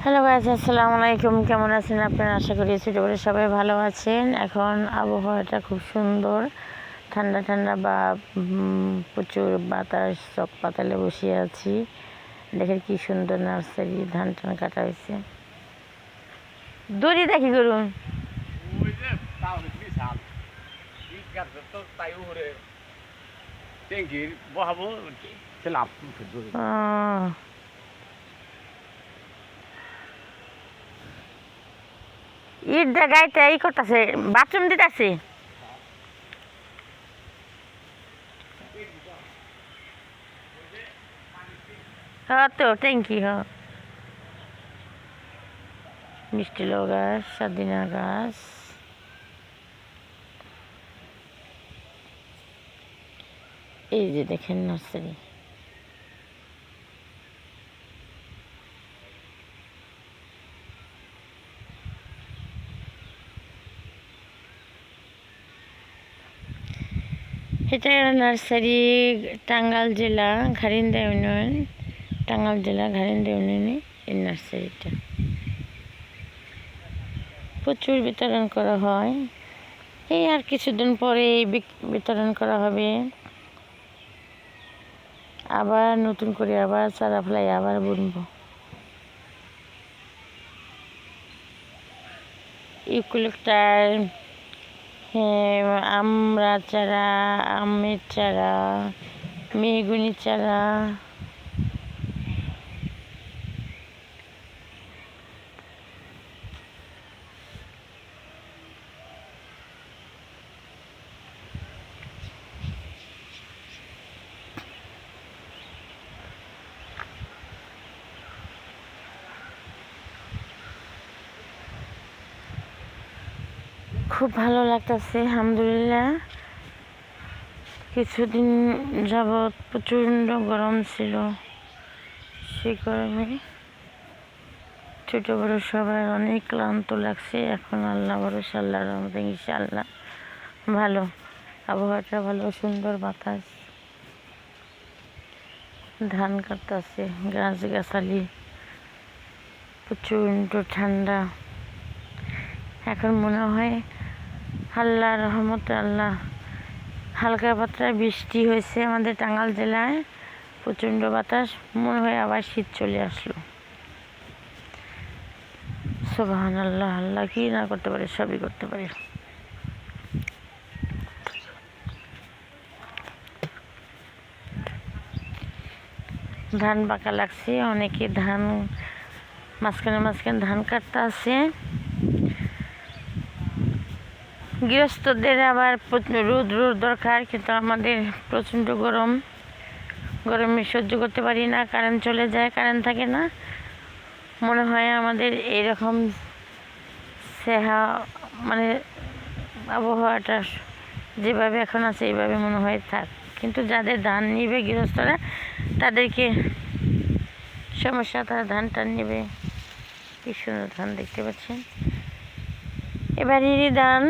Hello guys, আসসালামু আলাইকুম। কেমন আছেন আপনারা? আশা করি ছোটোবেলায় সবাই ভালো আছেন। এখন আবহাওয়াটা খুব সুন্দর, ঠান্ডা ঠান্ডা বা প্রচুর বাতাস, সব পাতালে বসে আছি। দেখেন কি সুন্দর নার্সারি, ধান টান কাটা হয়েছে। দড়ি দেখি করুন ইট দা গাইতে ই করতেছে, বাথরুম দিতেছে। হ্যাঁ তো ট্যাঙ্কি, হ্যাঁ। মিষ্টি লো গাছ, সাদিনা গাছ, এই যে দেখেন নার্সারি। এটা নার্সারি টাঙ্গাইল জেলা ঘারিন্দা ইউনিয়ন, টাঙ্গাইল জেলা ঘারিন্দা ইউনিয়নে এই নার্সারিটা প্রচুর বিতরণ করা হয়। এই আর কিছুদিন পরে বিতরণ করা হবে। আবার নতুন করে আবার চারা ফেলাই আবার বুনবো। ইউক্যালিপটাস, আমরা চারা, আমের চারা, মেহগুনি চারা, খুব ভালো লাগতেছে আলহামদুলিল্লাহ। কিছুদিন যাবৎ প্রচণ্ড গরম ছিল, সেই গরমে ছোট বড় সবাই অনেক ক্লান্ত লাগছে। এখন আল্লাহ ভরসা, আল্লাহর রহমতে ইনশাআল্লাহ ভালো আবহাওয়াটা, ভালো সুন্দর বাতাস, ধান কাটতেছে, গাছ গাছালি, প্রচণ্ড ঠান্ডা। এখন মনে হয় আল্লাহর রহমতে, আল্লাহ হালকা পাতলা বৃষ্টি হয়েছে আমাদের টাঙ্গাইল জেলায়, প্রচণ্ড বাতাস, মনে হয় আবার শীত চলে আসলো। সুবহানাল্লাহ, আল্লাহ কি না করতে পারে, সবই করতে পারে। ধান পাকা লাগছে, অনেকে ধান মাঝখানে মাঝখানে ধান কাটতে আছে। গৃহস্থদের আবার রোদ দরকার, কিন্তু আমাদের প্রচণ্ড গরমে সহ্য করতে পারি না। কারেন্ট চলে যায়, কারেন্ট থাকে না। মনে হয় আমাদের এরকম মানে আবহাওয়াটা যেভাবে এখন আছে এইভাবে মনে হয় থাক। কিন্তু যাদের ধান নিবে গৃহস্থরা, তাদেরকে সমস্যা, তারা ধান টান নেবে। কি সুন্দর ধান দেখতে পাচ্ছেন। এবার ইরি ধান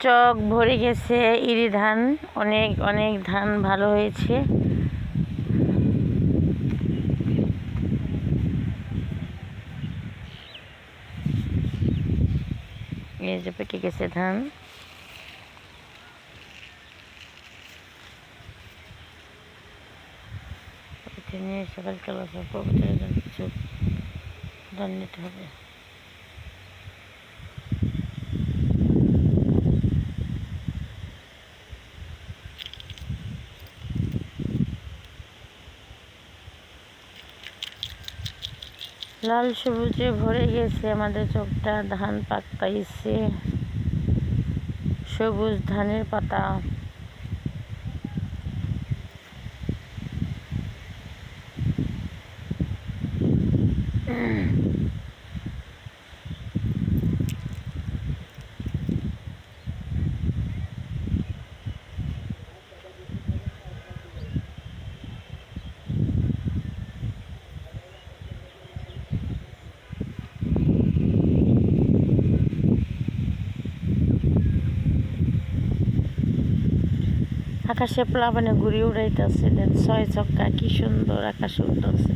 চক ভরে গেছে, ইরি ধান অনেক অনেক ধান ভালো হয়েছে। এই যে পেকে গেছে ধান। নিয়ে সকাল চলাচল পবিত্রের জন্য কিছু ধান নিতে হবে। লাল সবুজে ভরে গেছে আমাদের চোখটা, ধান পাকাইছে, সবুজ ধানের পাতা। আকাশে প্লাবনে ঘুরে উড়াইতেছে, দেন ছয় ছক্কা কি সুন্দর আকাশে উঠতেছে।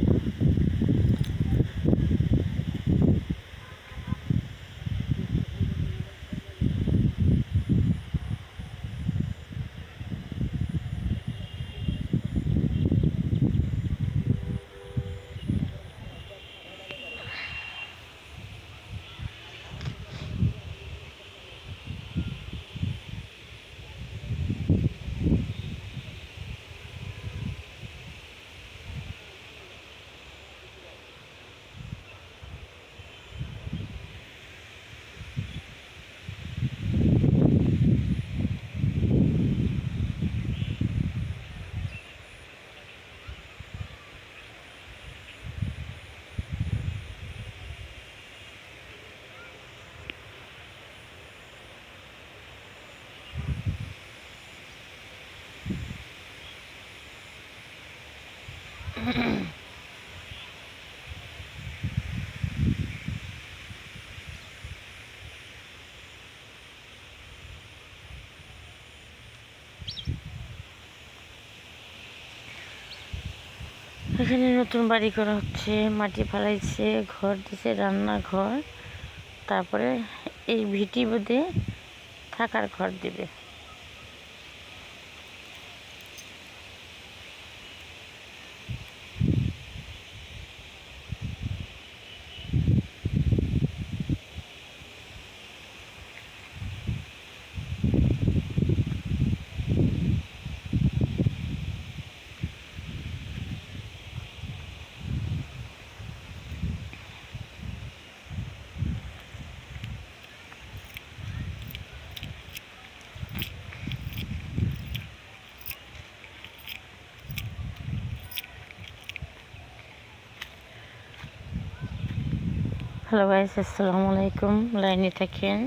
এখানে নতুন বাড়ি করা হচ্ছে, মাটি ফালাইছে, ঘর দিছে, রান্নাঘর, তারপরে এই ভিটি বোধে থাকার ঘর দিবে। হ্যালো গাইস, আসসালামু আলাইকুম। লাইনে থাকেন।